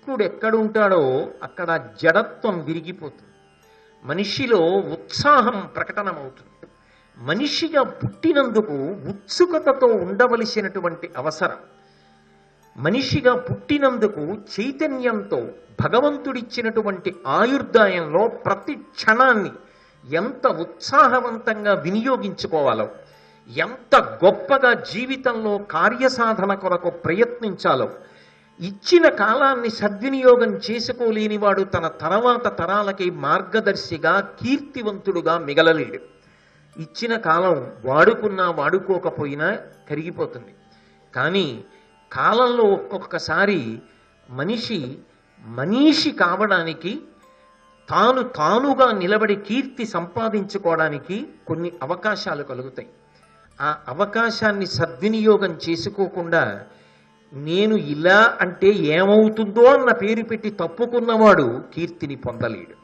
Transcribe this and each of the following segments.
కృష్ణుడు ఎక్కడుంటాడో అక్కడ జడత్వం విరిగిపోతుంది, మనిషిలో ఉత్సాహం ప్రకటనమవుతుంది. మనిషిగా పుట్టినందుకు ఉత్సుకతతో ఉండవలసినటువంటి అవసరం, మనిషిగా పుట్టినందుకు చైతన్యంతో భగవంతుడిచ్చినటువంటి ఆయుర్దాయంలో ప్రతి క్షణాన్ని ఎంత ఉత్సాహవంతంగా వినియోగించుకోవాలో, ఎంత గొప్పగా జీవితంలో కార్యసాధన కొరకు ప్రయత్నించాలో, ఇచ్చిన కాలాన్ని సద్వినియోగం చేసుకోలేనివాడు తన తర్వాత తరాలకి మార్గదర్శిగా కీర్తివంతుడుగా మిగలలేడు. ఇచ్చిన కాలం వాడుకున్నా వాడుకోకపోయినా కరిగిపోతుంది. కానీ కాలంలో ఒక్కొక్కసారి మనిషి కావడానికి, తానుగా నిలబడి కీర్తి సంపాదించుకోవడానికి కొన్ని అవకాశాలు కలుగుతాయి. ఆ అవకాశాన్ని సద్వినియోగం చేసుకోకుండా నేను ఇలా అంటే ఏమవుతుందో అన్న పేరు పెట్టి తప్పుకున్నవాడు కీర్తిని పొందలేడు.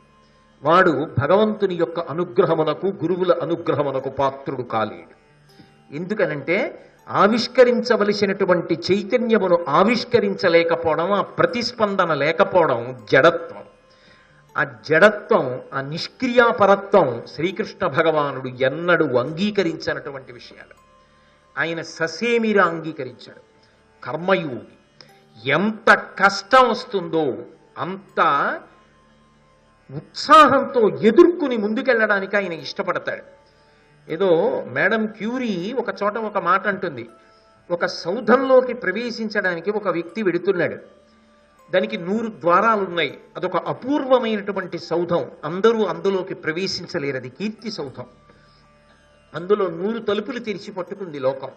వాడు భగవంతుని యొక్క అనుగ్రహమునకు, గురువుల అనుగ్రహమునకు పాత్రుడు కాలేడు. ఎందుకనంటే ఆవిష్కరించవలసినటువంటి చైతన్యమును ఆవిష్కరించలేకపోవడం, ఆ ప్రతిస్పందన లేకపోవడం జడత్వం. ఆ జడత్వం, ఆ నిష్క్రియాపరత్వం శ్రీకృష్ణ భగవానుడు ఎన్నడూ అంగీకరించినటువంటి విషయాలు. ఆయన ససేమిరా అంగీకరించాడు. కర్మయోగి. ఎంత కష్టం వస్తుందో అంత ఉత్సాహంతో ఎదుర్కొని ముందుకెళ్ళడానికి ఆయన ఇష్టపడతాడు. ఏదో మేడం క్యూరీ ఒక చోట ఒక మాట అంటుంది, ఒక సౌధంలోకి ప్రవేశించడానికి ఒక వ్యక్తి వెడుతున్నాడు. దానికి 100 ద్వారాలు ఉన్నాయి. అదొక అపూర్వమైనటువంటి సౌధం. అందరూ అందులోకి ప్రవేశించలేరు. అది కీర్తి సౌధం. అందులో 100 తలుపులు తెరిచి పట్టుకుంది లోకం.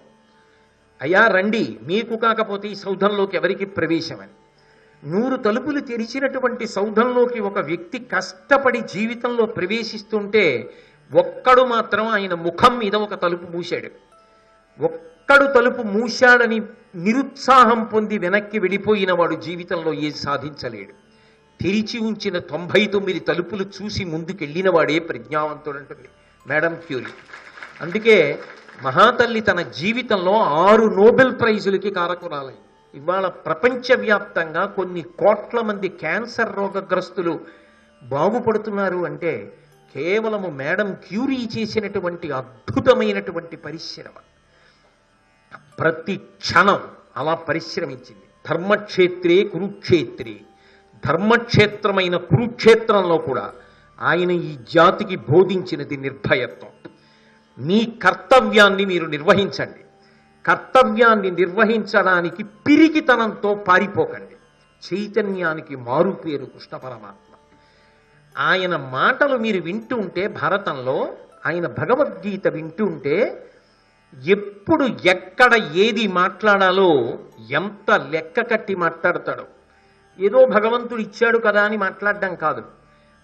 అయ్యా రండి, మీకు కాకపోతే ఈ సౌధంలోకి ఎవరికి ప్రవేశమని. 100 తలుపులు తెరిచినటువంటి సౌధంలోకి ఒక వ్యక్తి కష్టపడి జీవితంలో ప్రవేశిస్తుంటే ఒక్కడు మాత్రం ఆయన ముఖం మీద ఒక తలుపు మూశాడు. ఒక్కడు తలుపు మూశాడని నిరుత్సాహం పొంది వెనక్కి వెళ్ళిపోయిన వాడు జీవితంలో ఏది సాధించలేడు. తెరిచి ఉంచిన 99 తలుపులు చూసి ముందుకెళ్ళిన వాడే ప్రజ్ఞావంతుడు అంటుంది మేడం క్యూరీ. అందుకే మహాతల్లి తన జీవితంలో 6 నోబెల్ ప్రైజులకి కారకురాలైంది. ఇవాళ ప్రపంచవ్యాప్తంగా కొన్ని కోట్ల మంది క్యాన్సర్ రోగగ్రస్తులు బాగుపడుతున్నారు అంటే కేవలము మేడం క్యూరీ చేసినటువంటి అద్భుతమైనటువంటి పరిశ్రమ. ప్రతి క్షణం అలా పరిశ్రమించింది. ధర్మక్షేత్రే కురుక్షేత్రే, ధర్మక్షేత్రమైన కురుక్షేత్రంలో కూడా ఆయన ఈ జాతికి బోధించినది నిర్భయత్వం. మీ కర్తవ్యాన్ని మీరు నిర్వహించండి. కర్తవ్యాన్ని నిర్వహించడానికి పిరికితనంతో పారిపోకండి. చైతన్యానికి మారు పేరు కృష్ణ పరమాత్మ. ఆయన మాటలు మీరు వింటూ ఉంటే, భారతంలో ఆయన భగవద్గీత వింటూ ఉంటే ఎప్పుడు ఎక్కడ ఏది మాట్లాడాలో ఎంత లెక్క కట్టి మాట్లాడతాడో. ఏదో భగవంతుడు ఇచ్చాడు కదా అని మాట్లాడడం కాదు.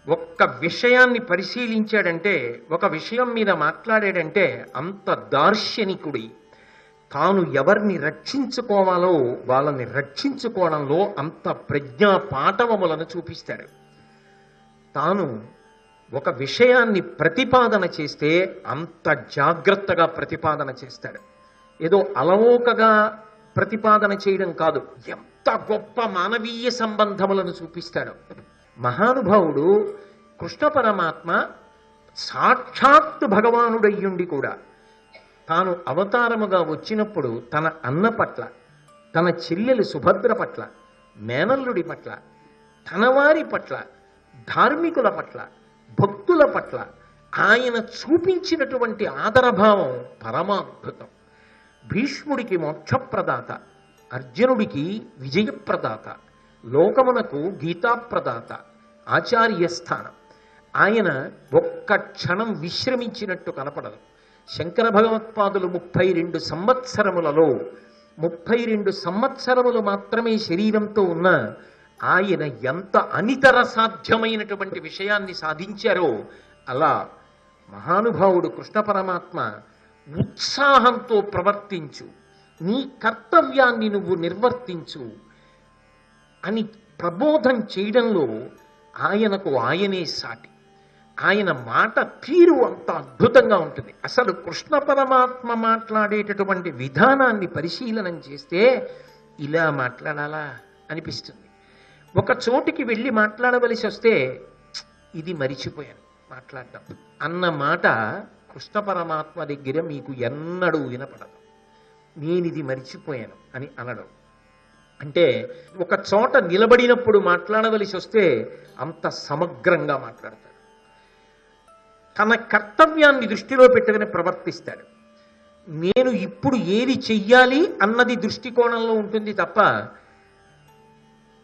ఒక్క విషయాన్ని పరిశీలించాడంటే, ఒక విషయం మీద మాట్లాడాడంటే అంత దార్శనికుడి. తాను ఎవరిని రక్షించుకోవాలో వాళ్ళని రక్షించుకోవడంలో అంత ప్రజ్ఞా పాటవములను చూపిస్తాడు. తాను ఒక విషయాన్ని ప్రతిపాదన చేస్తే అంత జాగ్రత్తగా ప్రతిపాదన చేస్తాడు. ఏదో అలవోకగా ప్రతిపాదన చేయడం కాదు, ఎంత గొప్ప మానవీయ సంబంధములను చూపిస్తాడు. మహానుభావుడు కృష్ణ పరమాత్మ సాక్షాత్తు భగవానుడయ్యుండి కూడా తాను అవతారముగా వచ్చినప్పుడు తన అన్న పట్ల, తన చెల్లెలు సుభద్ర పట్ల, మేనల్లుడి పట్ల, తనవారి పట్ల, ధార్మికుల పట్ల, భక్తుల పట్ల ఆయన చూపించినటువంటి ఆదరభావం పరమాద్భుతం. భీష్ముడికి మోక్షప్రదాత, అర్జునుడికి విజయప్రదాత, లోకమునకు గీతాప్రదాత, ఆచార్యస్థానం. ఆయన ఒక్క క్షణం విశ్రమించినట్టు కనపడదు. శంకర భగవత్పాదులు 32 సంవత్సరములలో 32 సంవత్సరములు మాత్రమే శరీరంతో ఉన్న ఆయన ఎంత అనితర సాధ్యమైనటువంటి విషయాన్ని సాధించారో అలా మహానుభావుడు కృష్ణ పరమాత్మ ఉత్సాహంతో ప్రవర్తించు, నీ కర్తవ్యాన్ని నువ్వు నిర్వర్తించు అని ప్రబోధం చేయడంలో ఆయనకు ఆయనే సాటి. ఆయన మాట తీరు అంత అద్భుతంగా ఉంటుంది. అసలు కృష్ణ పరమాత్మ మాట్లాడేటటువంటి విధానాన్ని పరిశీలనం చేస్తే ఇలా మాట్లాడాలా అనిపిస్తుంది. ఒక చోటికి వెళ్ళి మాట్లాడవలసి వస్తే ఇది మరిచిపోయాను మాట్లాడటం అన్న మాట కృష్ణ పరమాత్మ దగ్గర మీకు ఎన్నడూ వినపడదు. నేను ఇది మరిచిపోయాను అని అనడం అంటే ఒక చోట నిలబడినప్పుడు మాట్లాడవలసి వస్తే అంత సమగ్రంగా మాట్లాడతాడు. తన కర్తవ్యాన్ని దృష్టిలో పెట్టుకుని ప్రవర్తిస్తాడు. నేను ఇప్పుడు ఏది చెయ్యాలి అన్నది దృష్టికోణంలో ఉంటుంది తప్ప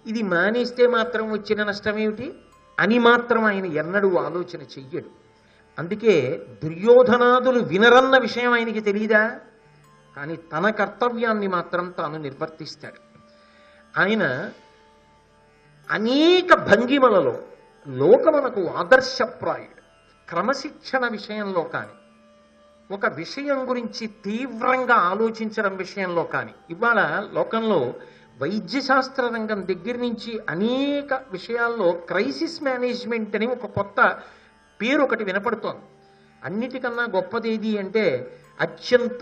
ఇది మానేస్తే మాత్రం వచ్చిన నష్టమేమిటి అని మాత్రం ఆయన ఎన్నడూ ఆలోచన చెయ్యడు. అందుకే దుర్యోధనాదులు వినరన్న విషయం ఆయనకి తెలియదా? కానీ తన కర్తవ్యాన్ని మాత్రం తాను నిర్వర్తిస్తాడు. ఆయన అనేక భంగిమలలో లోకమునకు ఆదర్శప్రాయుడు. క్రమశిక్షణ విషయంలో కానీ, ఒక విషయం గురించి తీవ్రంగా ఆలోచించడం విషయంలో కానీ, ఇవాళ లోకంలో వైద్యశాస్త్ర రంగం దగ్గర నుంచి అనేక విషయాల్లో క్రైసిస్ మేనేజ్మెంట్ అని ఒక కొత్త పేరు ఒకటి వినపడుతోంది. అన్నిటికన్నా గొప్పదేది అంటే అత్యంత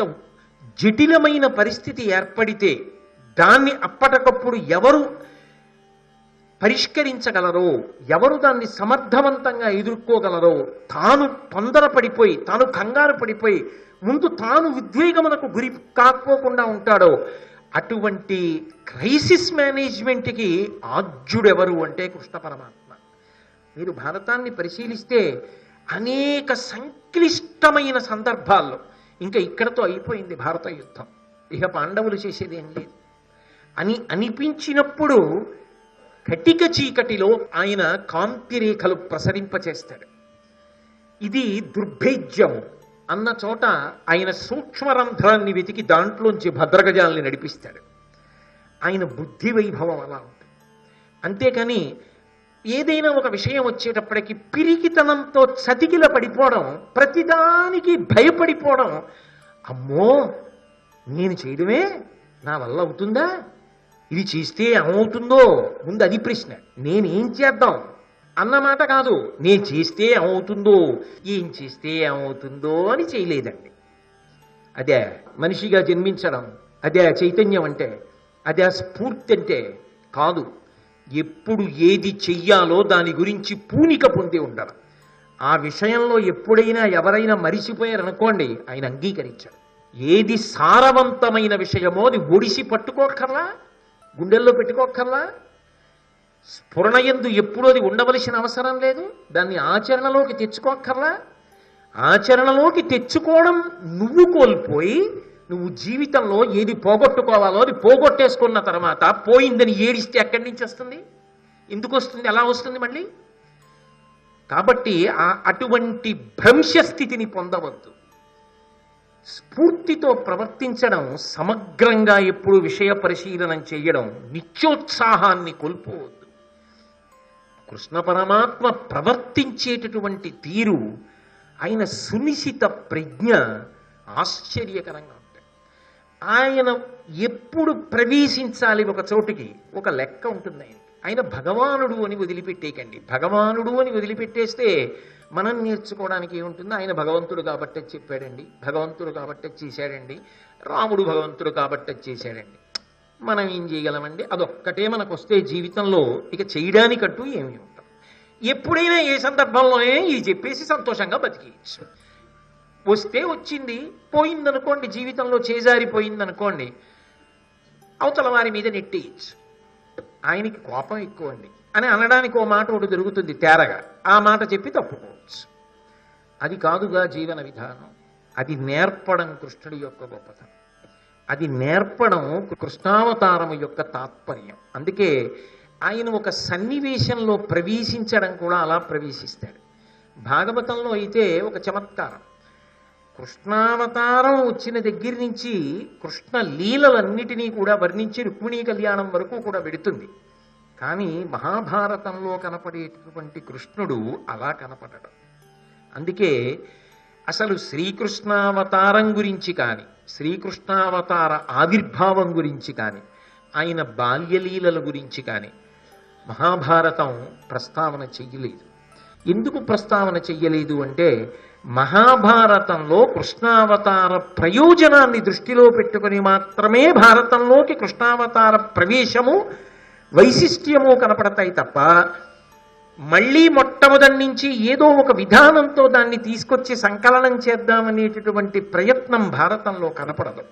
జటిలమైన పరిస్థితి ఏర్పడితే దాన్ని అప్పటికప్పుడు ఎవరు పరిష్కరించగలరో, ఎవరు దాన్ని సమర్థవంతంగా ఎదుర్కోగలరో, తాను తొందరపడిపోయి, తాను కంగారు పడిపోయి ముందు తాను ఉద్వేగమునకు గురి కాకపోకుండా ఉంటాడో అటువంటి క్రైసిస్ మేనేజ్మెంట్కి ఆద్యుడెవరు అంటే కృష్ణ పరమాత్మ. మీరు భారతాన్ని పరిశీలిస్తే అనేక సంక్లిష్టమైన సందర్భాల్లో ఇంకా ఇక్కడతో అయిపోయింది భారత యుద్ధం, ఇక పాండవులు చేసేది ఏం లేదు అని అనిపించినప్పుడు కటిక చీకటిలో ఆయన కాంతిరేఖలు ప్రసరింపచేస్తాడు. ఇది దుర్భేద్యము అన్న చోట ఆయన సూక్ష్మరంధ్రాన్ని వెతికి దాంట్లోంచి భద్రగజాలని నడిపిస్తాడు. ఆయన బుద్ధి వైభవం అలా ఉంటుంది. అంతేకాని ఏదైనా ఒక విషయం వచ్చేటప్పటికి పిరికితనంతో చతికిల పడిపోవడం, ప్రతిదానికి భయపడిపోవడం, అమ్మో నేను చేయడమే నా వల్ల అవుతుందా, ఇది చేస్తే ఏమవుతుందో ముందు అది ప్రశ్న. నేనేం చేద్దాం అన్నమాట కాదు, నేను చేస్తే ఏమవుతుందో, ఏం చేస్తే ఏమవుతుందో అని చేయలేదండి. అదే మనిషిగా జన్మించడం, అదే చైతన్యం అంటే, అదే స్ఫూర్తి అంటే కాదు. ఎప్పుడు ఏది చెయ్యాలో దాని గురించి పూనిక పొంది ఉండడం. ఆ విషయంలో ఎప్పుడైనా ఎవరైనా మరిచిపోయారనుకోండి, ఆయన అంగీకరించాడు. ఏది సారవంతమైన విషయమో అది ఒడిసి పట్టుకోక్కర్లా, గుండెల్లో పెట్టుకోక్కర్లా, స్ఫురణయందు ఎప్పుడూ అది ఉండవలసిన అవసరం లేదు, దాన్ని ఆచరణలోకి తెచ్చుకోక్కర్లా. ఆచరణలోకి తెచ్చుకోవడం నువ్వు కోల్పోయి నువ్వు జీవితంలో ఏది పోగొట్టుకోవాలో అది పోగొట్టేసుకున్న తర్వాత పోయిందని ఏడిస్తే ఎక్కడి నుంచి వస్తుంది, ఎందుకు వస్తుంది, ఎలా వస్తుంది మళ్ళీ? కాబట్టి అటువంటి భ్రంశ స్థితిని పొందవద్దు. స్ఫూర్తితో ప్రవర్తించడం, సమగ్రంగా ఎప్పుడు విషయ పరిశీలనం చేయడం, నిత్యోత్సాహాన్ని కోల్పోవద్దు. కృష్ణ పరమాత్మ ప్రవర్తించేటటువంటి తీరు, ఆయన సునిశిత ప్రజ్ఞ ఆశ్చర్యకరంగా ఉంటాయి. ఆయన ఎప్పుడు ప్రవేశించాలి ఒక చోటికి ఒక లెక్క ఉంటుంది. ఆయన భగవానుడు అని వదిలిపెట్టేయకండి. భగవానుడు అని వదిలిపెట్టేస్తే మనం నేర్చుకోవడానికి ఏముంటుంది? ఆయన భగవంతుడు కాబట్టే చెప్పాడండి, భగవంతుడు కాబట్టే చేశాడండి, రాముడు భగవంతుడు కాబట్టే చేశాడండి, మనం ఏం చేయగలమండి? అదొక్కటే మనకు వస్తే జీవితంలో ఇక చేయడానికంటూ ఏమీ ఉంటాం. ఎప్పుడైనా ఏ సందర్భంలోనే ఇది చెప్పేసి సంతోషంగా బతికేయచ్చు. వస్తే వచ్చింది, పోయిందనుకోండి, జీవితంలో చేజారిపోయిందనుకోండి, అవతల వారి మీద నెట్టేయచ్చు. ఆయనకి కోపం ఎక్కువ అండి అని అనడానికి ఓ మాట ఒకటి దొరుకుతుంది తేరగా, ఆ మాట చెప్పి తప్పుకోవచ్చు. అది కాదుగా జీవన విధానం. అది నేర్పడం కృష్ణుడి యొక్క గొప్పతనం, అది నేర్పడం కృష్ణావతారము యొక్క తాత్పర్యం. అందుకే ఆయన ఒక సన్నివేశంలో ప్రవేశించడం కూడా అలా ప్రవేశిస్తాడు. భాగవతంలో అయితే ఒక చమత్కారం, కృష్ణావతారం వచ్చిన దగ్గర నుంచి కృష్ణ లీలలన్నిటినీ కూడా వర్ణించి రుక్మిణీ కళ్యాణం వరకు కూడా వెడుతుంది. కానీ మహాభారతంలో కనపడేటటువంటి కృష్ణుడు అలా కనపడడం. అందుకే అసలు శ్రీకృష్ణావతారం గురించి కానీ, శ్రీకృష్ణావతార ఆవిర్భావం గురించి కానీ, ఆయన బాల్యలీలల గురించి కానీ మహాభారతం ప్రస్తావన చెయ్యలేదు. ఎందుకు ప్రస్తావన చెయ్యలేదు అంటే, మహాభారతంలో కృష్ణావతార ప్రయోజనాన్ని దృష్టిలో పెట్టుకుని మాత్రమే భారతంలోకి కృష్ణావతార ప్రవేశము వైశిష్ట్యము కనపడతాయి తప్ప మళ్ళీ మొట్టమొదటి నుంచి ఏదో ఒక విధానంతో దాన్ని తీసుకొచ్చి సంకలనం చేద్దామనేటటువంటి ప్రయత్నం భారతంలో కనపడదు.